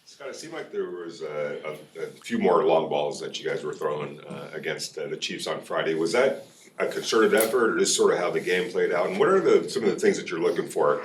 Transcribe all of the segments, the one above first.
Scott, it seemed like there was a few more long balls that you guys were throwing against the Chiefs on Friday. Was that a concerted effort, or just sort of how the game played out? And what are some of the things that you're looking for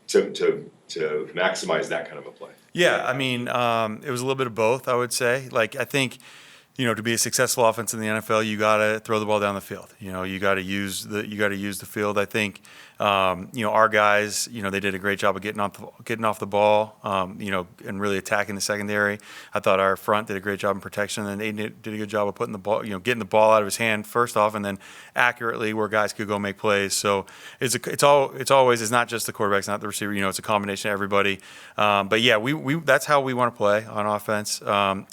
to maximize that kind of a play? Yeah, I mean, it was a little bit of both, I would say. Like, I think, to be a successful offense in the NFL, you got to throw the ball down the field. You got to use the field. I think, our guys, they did a great job of getting off the ball, and really attacking the secondary. I thought our front did a great job in protection, and they did a good job of putting the ball, getting the ball out of his hand first off, and then accurately where guys could go make plays. So it's always not just the quarterback, it's not the receiver. It's a combination of everybody. But yeah, we that's how we want to play on offense.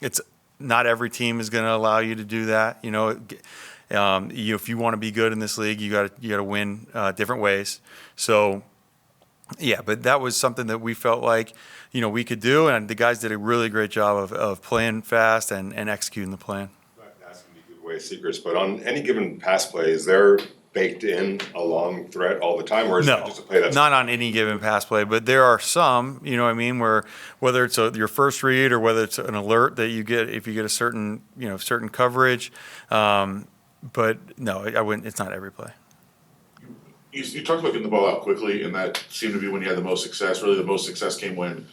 It's not every team is going to allow you to do that. If you want to be good in this league, you got to win different ways. So, yeah, but that was something that we felt like we could do, and the guys did a really great job of playing fast and executing the plan. I'm not asking you to give away secrets, but on any given pass play, is there baked in a long threat all the time, or is it just a play that's not on any given pass play? But there are some, where whether it's your first read or whether it's an alert that you get if you get a certain coverage. But no, I wouldn't. It's not every play. You talked about getting the ball out quickly, and that seemed to be when you had the most success. Really, the most success came when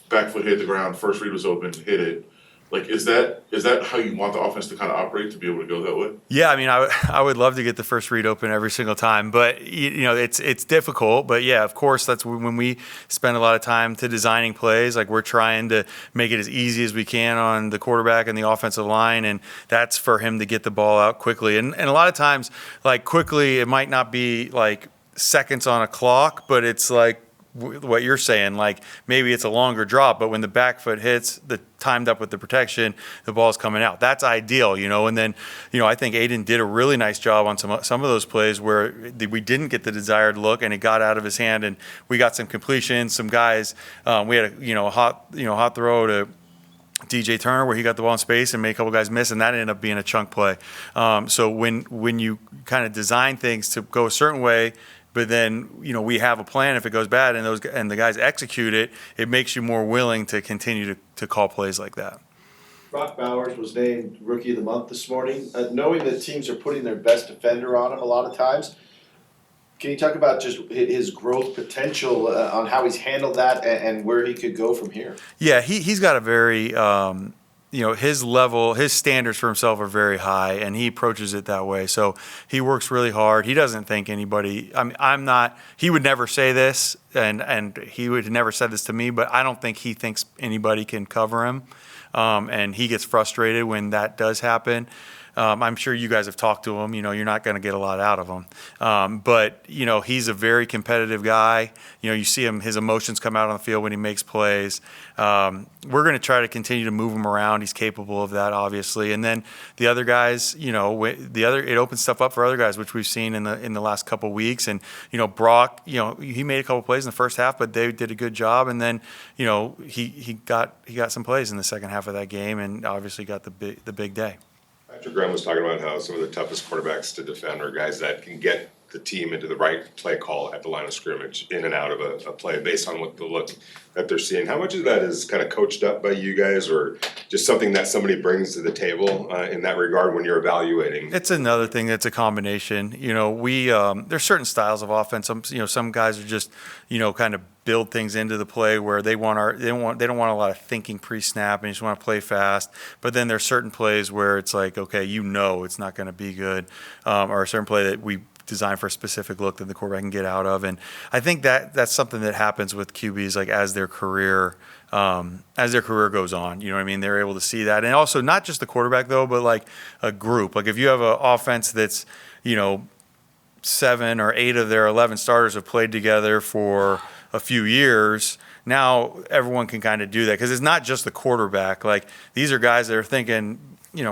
back foot hit the ground, first read was open, hit it. Like, is that how you want the offense to kind of operate, to be able to go that way? Yeah, I mean, I would love to get the first read open every single time, but it's difficult. But yeah, of course, that's when we spend a lot of time to designing plays. Like, we're trying to make it as easy as we can on the quarterback and the offensive line, and that's for him to get the ball out quickly. And a lot of times, like, quickly, it might not be like seconds on a clock, but it's like what you're saying, like maybe it's a longer drop, but when the back foot hits, the timed up with the protection, the ball's coming out. That's ideal, and then, I think Aiden did a really nice job on some of those plays where we didn't get the desired look and it got out of his hand, and we got some completions, some guys, we had a hot throw to DJ Turner where he got the ball in space and made a couple guys miss, and that ended up being a chunk play. So when you kind of design things to go a certain way, but then, we have a plan if it goes bad and the guys execute it, it makes you more willing to continue to call plays like that. Brock Bowers was named Rookie of the Month this morning. Knowing that teams are putting their best defender on him a lot of times, can you talk about just his growth potential on how he's handled that and where he could go from here? Yeah, he's got a very his standards for himself are very high, and he approaches it that way. So he works really hard. He doesn't think anybody. He would never say this, and he would have never said this to me. But I don't think he thinks anybody can cover him, and he gets frustrated when that does happen. I'm sure you guys have talked to him. You're not going to get a lot out of him. But he's a very competitive guy. You see him, his emotions come out on the field when he makes plays. We're going to try to continue to move him around. He's capable of that, obviously. And then the other guys, it opens stuff up for other guys, which we've seen in the last couple weeks. And, Brock, he made a couple plays in the first half, but they did a good job. And then, he got some plays in the second half of that game, and obviously got the big day. Patrick Graham was talking about how some of the toughest quarterbacks to defend are guys that can get the team into the right play call at the line of scrimmage, in and out of a play based on what the look that they're seeing. How much of that is kind of coached up by you guys, or just something that somebody brings to the table in that regard when you're evaluating? It's another thing that's a combination. There's certain styles of offense. Some guys are just, kind of build things into the play where they don't want a lot of thinking pre-snap and just want to play fast. But then there's certain plays where it's like, okay, it's not going to be good, or a certain play that we design for a specific look that the quarterback can get out of. And I think that's something that happens with QBs, like as their career goes on. They're able to see that. And also not just the quarterback though, but like a group. Like if you have an offense that's, 7 or 8 of their 11 starters have played together for a few years, now everyone can kind of do that, because it's not just the quarterback. Like, these are guys that are thinking,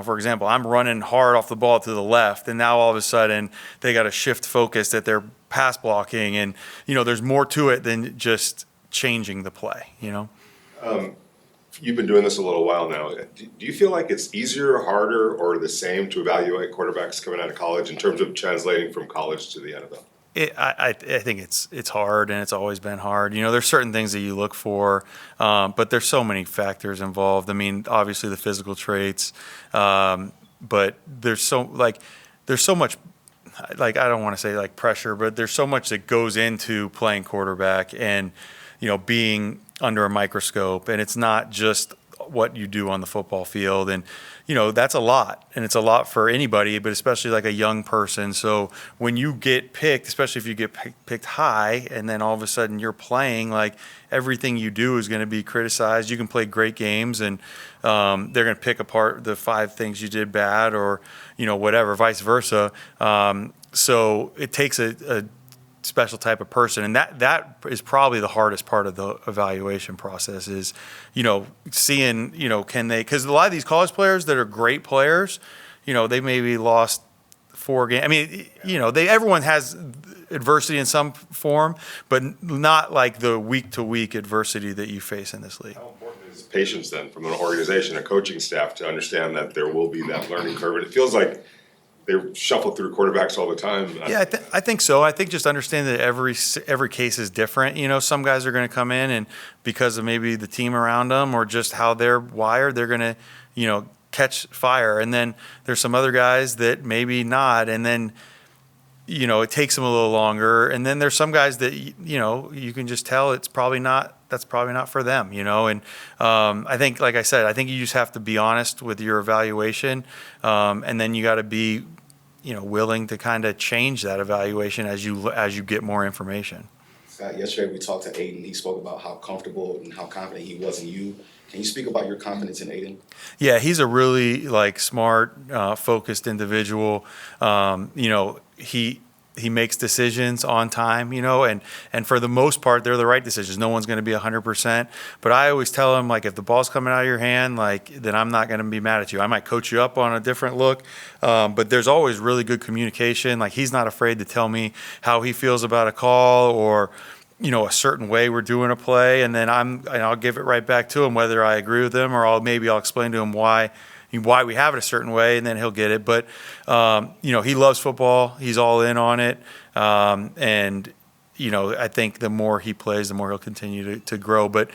for example, I'm running hard off the ball to the left, and now all of a sudden they got to shift focus that they're pass blocking, and there's more to it than just changing the play. You've been doing this a little while now. Do you feel like it's easier, harder, or the same to evaluate quarterbacks coming out of college in terms of translating from college to the NFL? I think it's hard, and it's always been hard. There's certain things that you look for, but there's so many factors involved. I mean, obviously the physical traits, but there's so much, like, I don't want to say like pressure, but there's so much that goes into playing quarterback and, being under a microscope, and it's not just what you do on the football field. And, that's a lot, and it's a lot for anybody, but especially like a young person. So when you get picked, especially if you get picked high, and then all of a sudden you're playing, like, everything you do is going to be criticized. You can play great games, and they're going to pick apart the 5 things you did bad, or, whatever, vice versa. So it takes a special type of person, and that is probably the hardest part of the evaluation process is, seeing, can they, because a lot of these college players that are great players, they maybe lost 4 games. I mean, everyone has adversity in some form, but not like the week to week adversity that you face in this league. How important is patience then from an organization, a coaching staff, to understand that there will be that learning curve? And it feels like they shuffle through quarterbacks all the time. Yeah, I think so. I think just understand that every case is different. Some guys are going to come in, and because of maybe the team around them or just how they're wired, they're going to, catch fire. And then there's some other guys that maybe not. And then, it takes them a little longer. And then there's some guys that, you can just tell that's probably not for them, And I think, like I said, I think you just have to be honest with your evaluation. And then you got to be, willing to kind of change that evaluation as you get more information. Scott, yesterday we talked to Aiden. He spoke about how comfortable and how confident he was in you. Can you speak about your confidence in Aiden? Yeah, he's a really smart, focused individual. He makes decisions on time, and for the most part, they're the right decisions. No one's going to be 100%. But I always tell him, if the ball's coming out of your hand, then I'm not going to be mad at you. I might coach you up on a different look, but there's always really good communication. He's not afraid to tell me how he feels about a call or, a certain way we're doing a play, and then I'll give it right back to him, whether I agree with him or I'll explain to him why we have it a certain way, and then he'll get it. But, he loves football. He's all in on it. And, I think the more he plays, the more he'll continue to grow. But,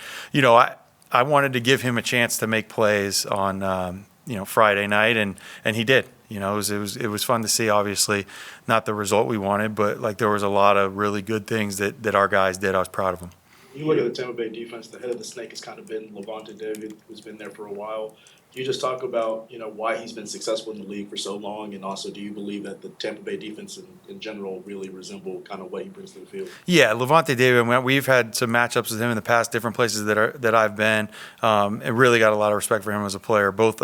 I wanted to give him a chance to make plays on, Friday night, and he did. It was fun to see. Obviously, not the result we wanted, but there was a lot of really good things that our guys did. I was proud of them. You look at the Tampa Bay defense, the head of the snake has kind of been Lavonte David, who's been there for a while. Can you just talk about, why he's been successful in the league for so long, and also do you believe that the Tampa Bay defense in general really resemble kind of what he brings to the field? Yeah, Lavonte David, we've had some matchups with him in the past, different places that I've been, and really got a lot of respect for him as a player, both,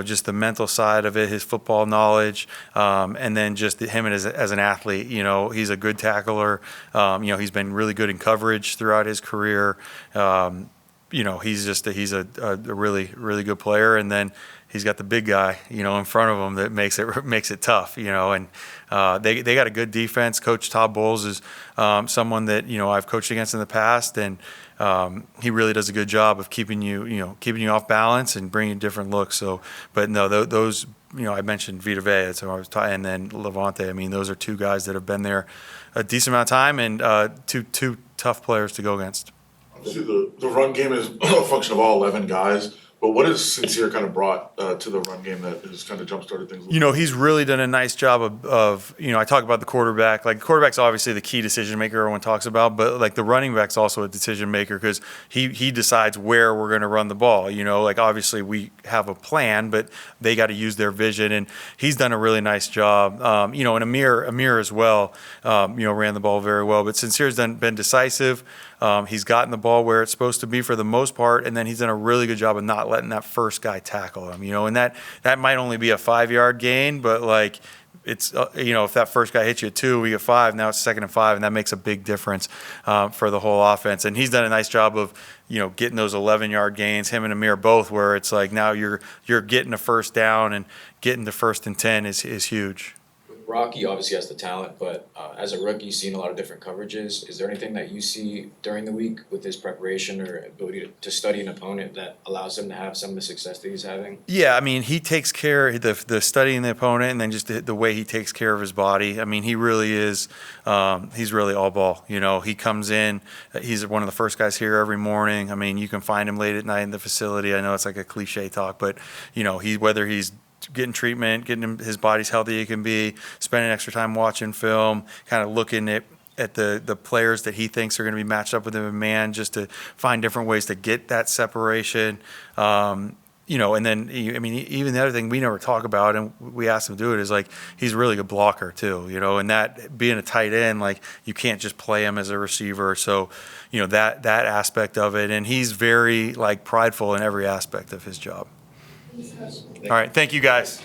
just the mental side of it, his football knowledge, and then just him as an athlete. He's a good tackler. He's been really good in coverage throughout his career. He's a really, really good player, and then he's got the big guy, in front of him that makes it tough, and they got a good defense. Coach Todd Bowles is someone that I've coached against in the past, and he really does a good job of keeping you off balance and bringing different looks. So, but no, those I mentioned Vita Vea, so I was and then Lavonte. I mean, those are 2 guys that have been there a decent amount of time, and two tough players to go against. Obviously, the run game is a function of all 11 guys, but what has Sincere kind of brought to the run game that has kind of jump-started things? He's really done a nice job of I talk about the quarterback. The quarterback's obviously the key decision maker everyone talks about, but the running back's also a decision maker because he decides where we're going to run the ball. Obviously we have a plan, but they got to use their vision, and he's done a really nice job. And Amir as well, ran the ball very well, but Sincere's been decisive. He's gotten the ball where it's supposed to be for the most part, and then he's done a really good job of not letting that first guy tackle him, and that might only be a 5-yard gain, but it's, if that first guy hits you at 2, we get 5, now it's 2nd and 5, and that makes a big difference for the whole offense. And he's done a nice job of, getting those 11-yard gains, him and Amir both, where it's now you're getting a first down, and getting to 1st and 10 is huge. Rocky obviously has the talent, but as a rookie, seen a lot of different coverages. Is there anything that you see during the week with his preparation or ability to study an opponent that allows him to have some of the success that he's having? Yeah, I mean, he takes care of the studying the opponent, and then just the way he takes care of his body. I mean, he really is. He's really all ball. You know, he comes in. He's one of the first guys here every morning. I mean, you can find him late at night in the facility. I know it's like a cliche talk, but you know, whether he's getting treatment, his body's healthy he can be, spending extra time watching film, kind of looking at the players that he thinks are going to be matched up with him in man, just to find different ways to get that separation. You know, and then, I mean, even the other thing we never talk about, and we asked him to do it, is like he's a really good blocker too, you know, and that being a tight end, like you can't just play him as a receiver. So, you know, that aspect of it, and he's very like prideful in every aspect of his job. All right, thank you guys.